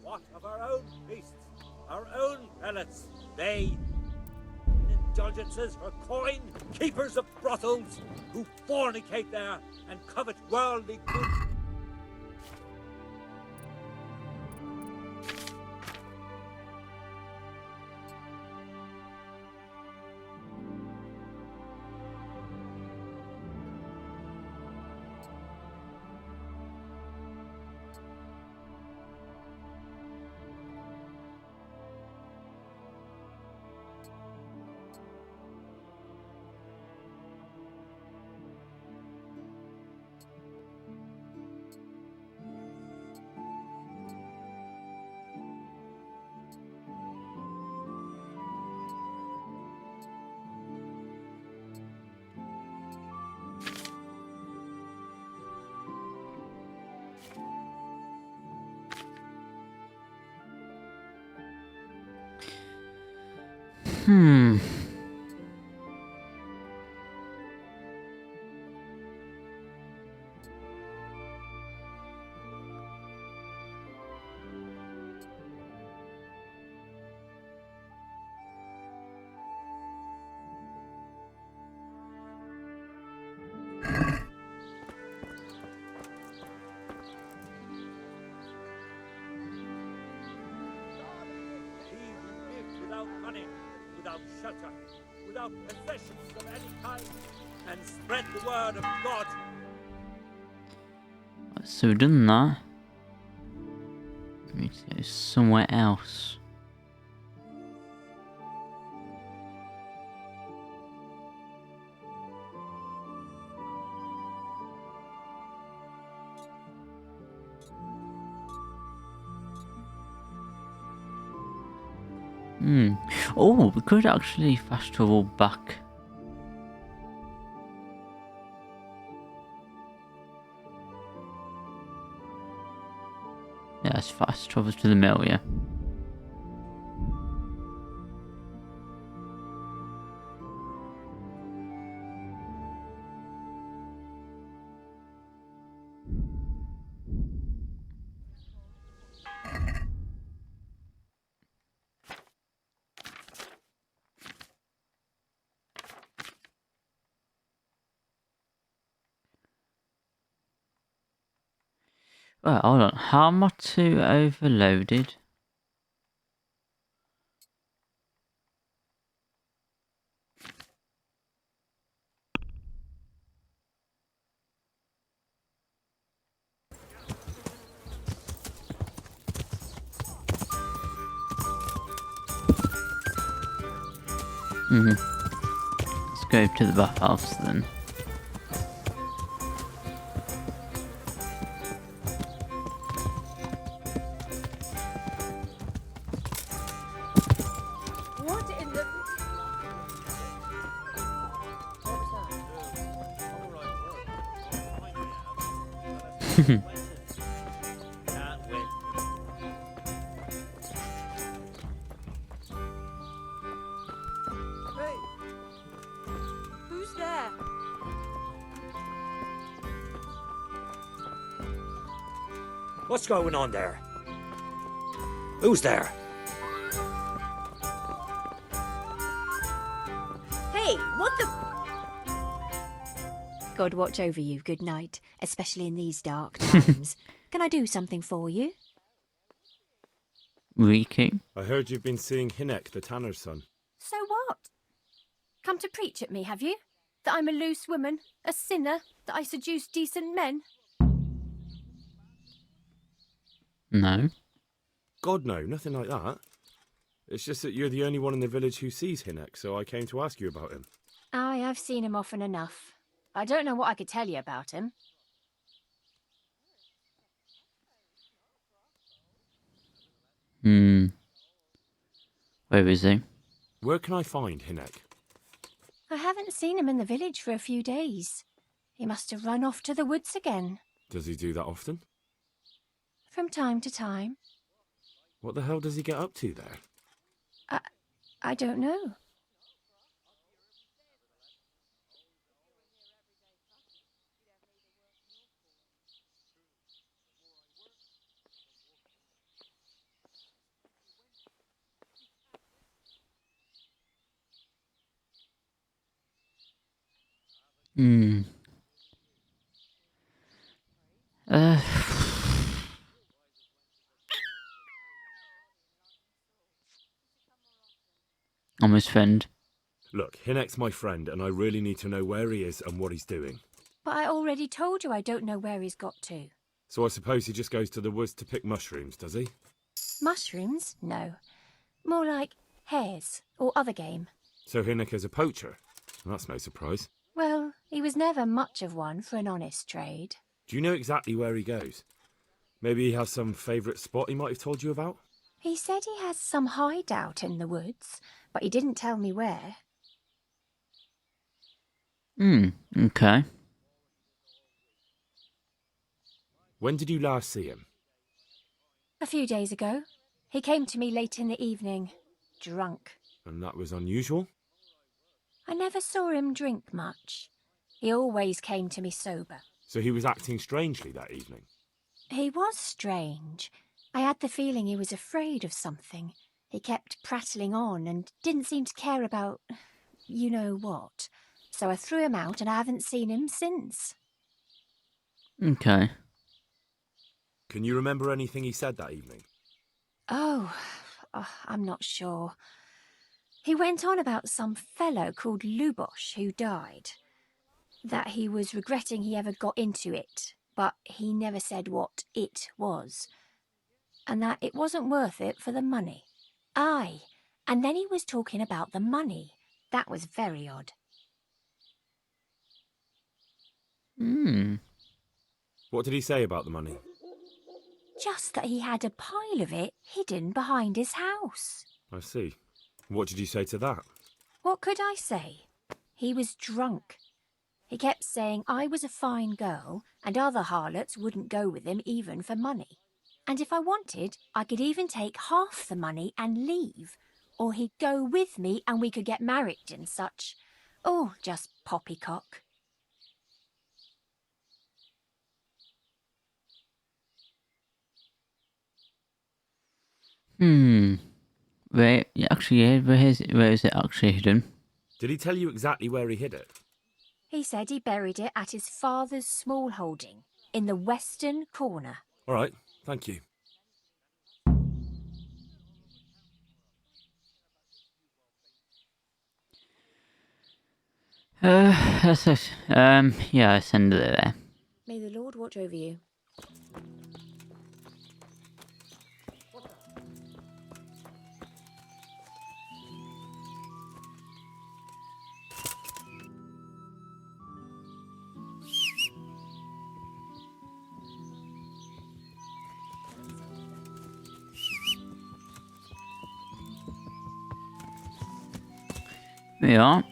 What of our own priests, our own prelates? They, indulgences for coin, keepers of brothels, who fornicate there and covet worldly goods. Without money, without shelter, without possessions of any kind, and spread the word of God. So we've done that. We need to go somewhere else. Oh, we could actually fast travel back. Yeah, it's fast travel to the mill, yeah. Well, hold on. How am I too overloaded? Let's go to the bathhouse then. Who's there? What's going on there? Who's there? Hey, what the... God watch over you, good night, especially in these dark times. Can I do something for you? Reeking. I heard you've been seeing Hinek, the tanner's son. So what? Come to preach at me, have you? That I'm a loose woman, a sinner, that I seduce decent men? No. God, no, nothing like that. It's just that you're the only one in the village who sees Hinek, so I came to ask you about him. Aye, I've seen him often enough. I don't know what I could tell you about him. Where is he? Where can I find Hinek? I haven't seen him in the village for a few days. He must have run off to the woods again. Does he do that often? From time to time. What the hell does he get up to there? I don't know. I'm his friend. Look, Hinek's my friend, and I really need to know where he is and what he's doing. But I already told you I don't know where he's got to. So I suppose he just goes to the woods to pick mushrooms, does he? Mushrooms? No. More like hares or other game. So Hinek is a poacher? That's no surprise. Well, he was never much of one for an honest trade. Do you know exactly where he goes? Maybe he has some favourite spot he might have told you about? He said he has some hideout in the woods, but he didn't tell me where. Okay. When did you last see him? A few days ago. He came to me late in the evening, drunk. And that was unusual? I never saw him drink much. He always came to me sober. So he was acting strangely that evening? He was strange. I had the feeling he was afraid of something. He kept prattling on and didn't seem to care about you know what. So I threw him out and I haven't seen him since. Okay. Can you remember anything he said that evening? Oh, I'm not sure. He went on about some fellow called Lubosh who died. That he was regretting he ever got into it, but he never said what it was. And that it wasn't worth it for the money. Aye, and then he was talking about the money. That was very odd. What did he say about the money? Just that he had a pile of it hidden behind his house. I see. What did you say to that? What could I say? He was drunk. He kept saying I was a fine girl and other harlots wouldn't go with him even for money. And if I wanted, I could even take half the money and leave. Or he'd go with me and we could get married and such. Oh, just poppycock. Where where is it actually hidden? Did he tell you exactly where he hid it? He said he buried it at his father's small holding in the western corner. All right, thank you. That's it. Yeah, I send it there. May the Lord watch over you. There we are.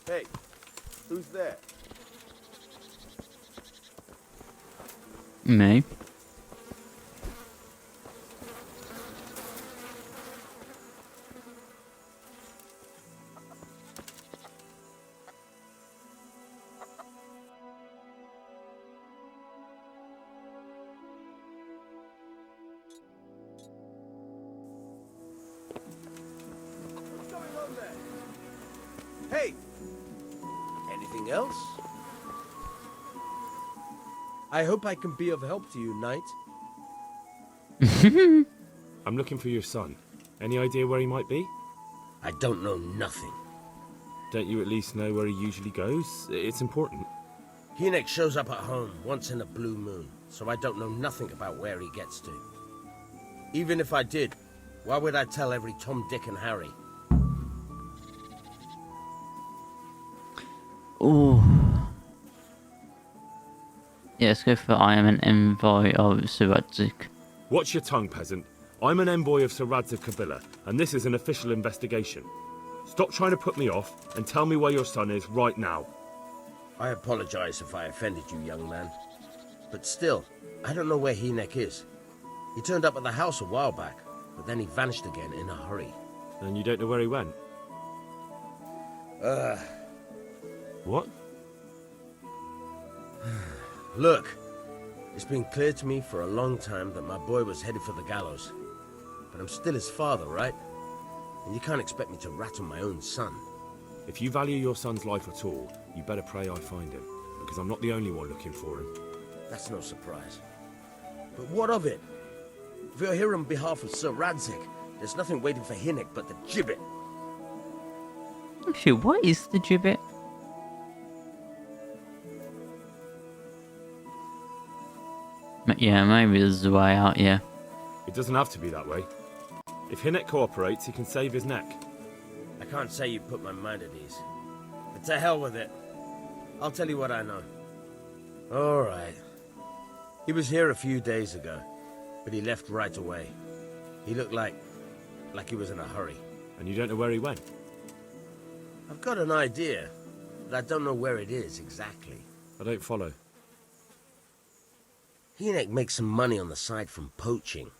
Hey, who's there? Me. What's going on there? Hey! Anything else? I hope I can be of help to you, knight. I'm looking for your son. Any idea where he might be? I don't know nothing. Don't you at least know where he usually goes? It's important. Hinek shows up at home once in a blue moon, so I don't know nothing about where he gets to. Even if I did, why would I tell every Tom, Dick and Harry? Oh. Yeah, let's go for I am an envoy of Sir Radzig. Watch your tongue, peasant. I'm an envoy of Sir Radzig Kobyla, and this is an official investigation. Stop trying to put me off, and tell me where your son is right now. I apologize if I offended you, young man. But still, I don't know where Hinek is. He turned up at the house a while back, but then he vanished again in a hurry. And you don't know where he went? What? Look, it's been clear to me for a long time that my boy was headed for the gallows. But I'm still his father, right? And you can't expect me to rat on my own son. If you value your son's life at all, you better pray I find him, because I'm not the only one looking for him. That's no surprise. But what of it? If you're here on behalf of Sir Radzig, there's nothing waiting for Hinek but the gibbet. Actually, what is the gibbet? Yeah, maybe there's a way out, yeah. It doesn't have to be that way. If Hinek cooperates, he can save his neck. I can't say you put my mind at ease. But to hell with it. I'll tell you what I know. All right. He was here a few days ago, but he left right away. He looked like he was in a hurry. And you don't know where he went? I've got an idea, but I don't know where it is exactly. I don't follow. Hinek makes some money on the side from poaching.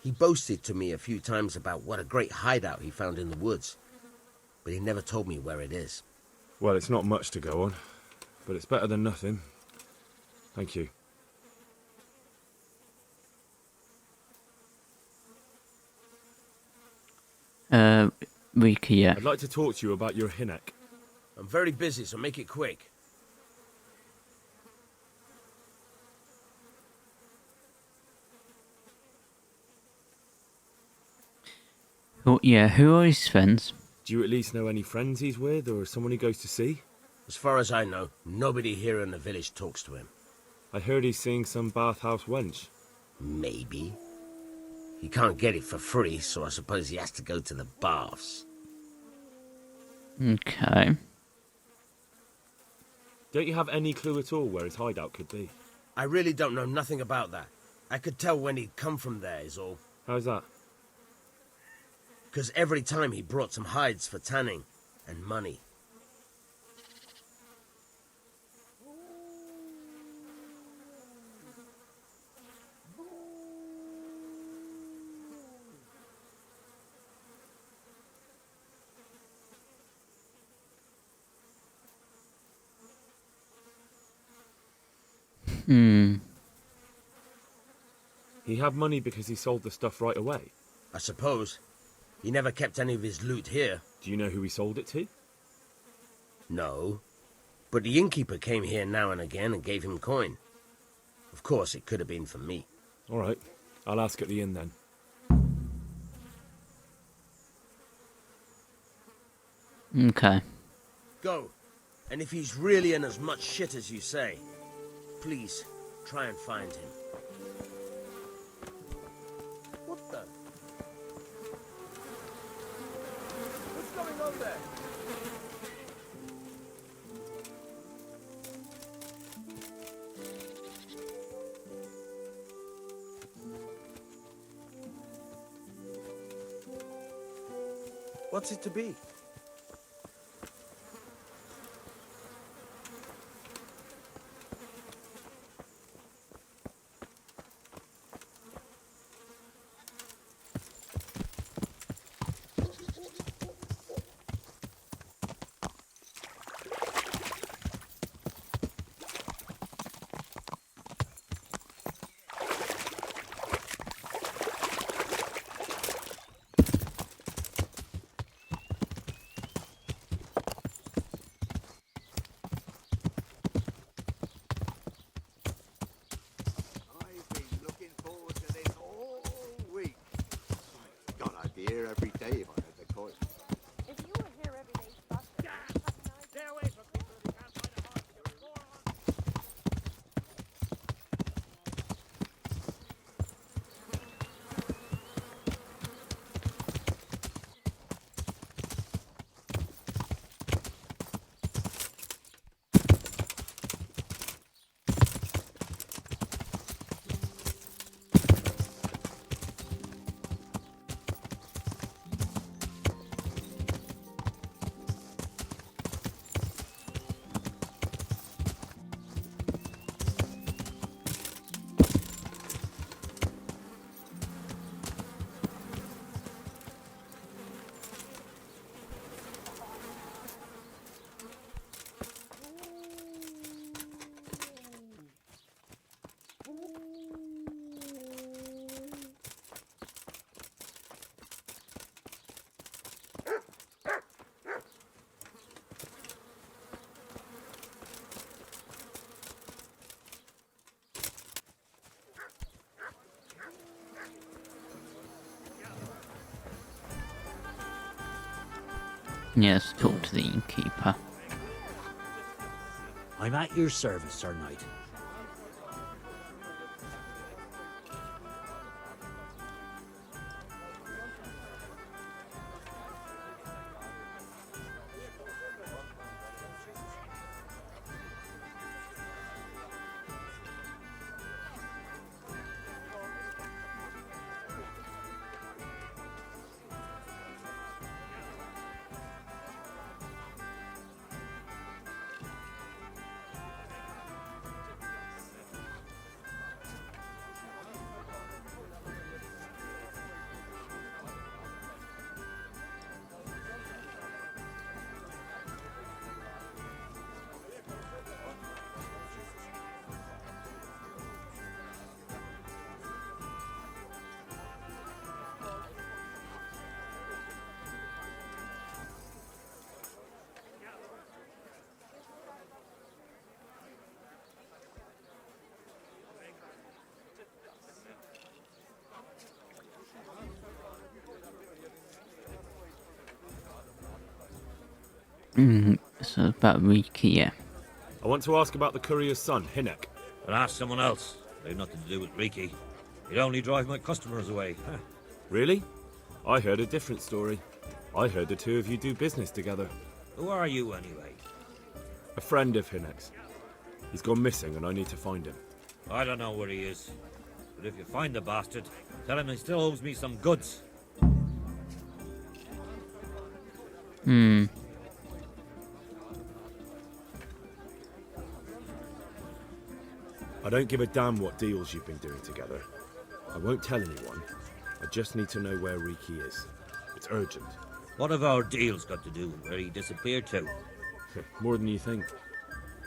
He boasted to me a few times about what a great hideout he found in the woods, but he never told me where it is. Well, it's not much to go on, but it's better than nothing. Thank you. Rika, yeah. I'd like to talk to you about your Hinek. I'm very busy, so make it quick. Oh, yeah, who are his friends? Do you at least know any friends he's with, or someone he goes to see? As far as I know, nobody here in the village talks to him. I heard he's seeing some bathhouse wench. Maybe. He can't get it for free, so I suppose he has to go to the baths. Okay. Don't you have any clue at all where his hideout could be? I really don't know nothing about that. I could tell when he'd come from there is all. How's that? Because every time he brought some hides for tanning and money. He had money because he sold the stuff right away. I suppose. He never kept any of his loot here. Do you know who he sold it to? No. But the innkeeper came here now and again and gave him coin. Of course, it could have been for me. All right. I'll ask at the inn then. Okay. Go. And if he's really in as much shit as you say, please, try and find him. What the? What's going on there? What's it to be? Yes, talk to the innkeeper. I'm at your service, Sir Knight. So about Riki, yeah. I want to ask about the courier's son, Hinek. But ask someone else. They've nothing to do with Riki. He'd only drive my customers away. Really? I heard a different story. I heard the two of you do business together. Who are you, anyway? A friend of Hinek's. He's gone missing and I need to find him. I don't know where he is. But if you find the bastard, tell him he still owes me some goods. I don't give a damn what deals you've been doing together. I won't tell anyone. I just need to know where Riki is. It's urgent. What have our deals got to do with where he disappeared to? More than you think.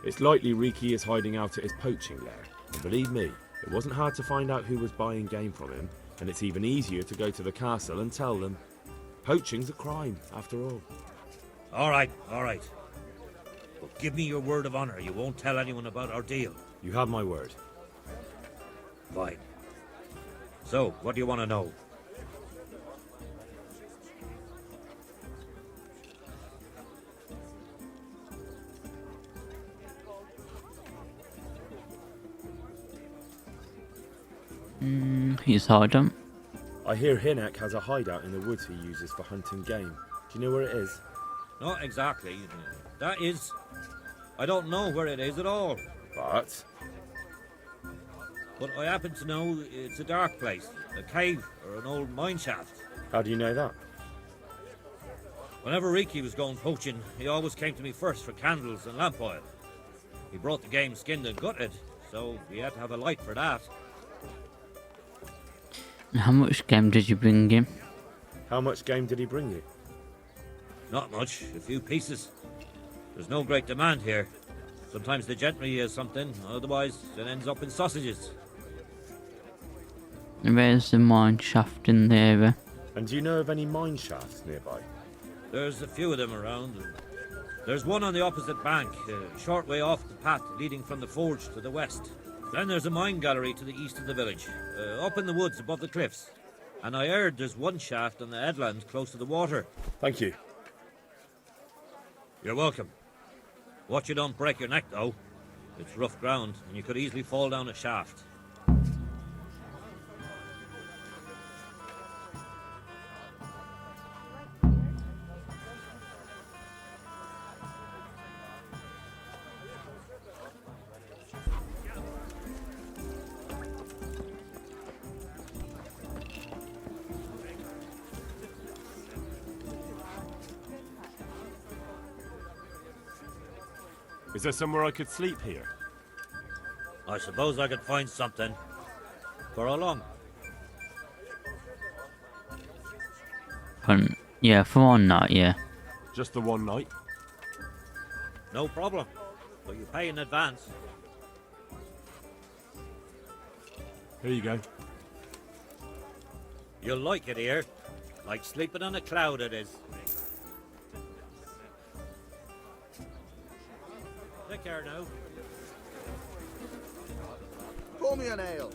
It's likely Riki is hiding out at his poaching lair. And believe me, it wasn't hard to find out who was buying game from him, and it's even easier to go to the castle and tell them. Poaching's a crime, after all. All right. But give me your word of honor you won't tell anyone about our deal. You have my word. Fine. So, what do you want to know? He's hiding. I hear Hinek has a hideout in the woods he uses for hunting game. Do you know where it is? Not exactly. That is... I don't know where it is at all. But... But I happen to know it's a dark place. A cave or an old mine shaft. how do you know that? Whenever Riki was going poaching, he always came to me first for candles and lamp oil. He brought the game skinned and gutted, so we had to have a light for that. And how much game did you bring him? How much game did he bring you? Not much, a few pieces. There's no great demand here. Sometimes the gentry has something, otherwise it ends up in sausages. Where's the mine shaft in there? And do you know of any mine shafts nearby? There's a few of them around. There's one on the opposite bank, a short way off the path leading from the forge to the west. Then there's a mine gallery to the east of the village, up in the woods above the cliffs. And I heard there's one shaft on the headland close to the water. Thank you. You're welcome. Watch you don't break your neck, though. It's rough ground, and you could easily fall down a shaft. Is there somewhere I could sleep here? I suppose I could find something. For how long? Yeah, for one night, yeah. Just the one night? No problem. But you pay in advance. Here you go. You'll like it here. Like sleeping on a cloud it is. Take care now. Pour me an ale.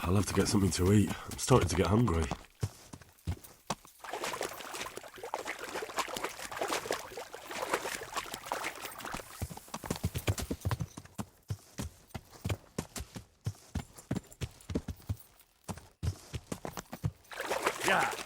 I'll have to get something to eat. I'm starting to get hungry. Yeah.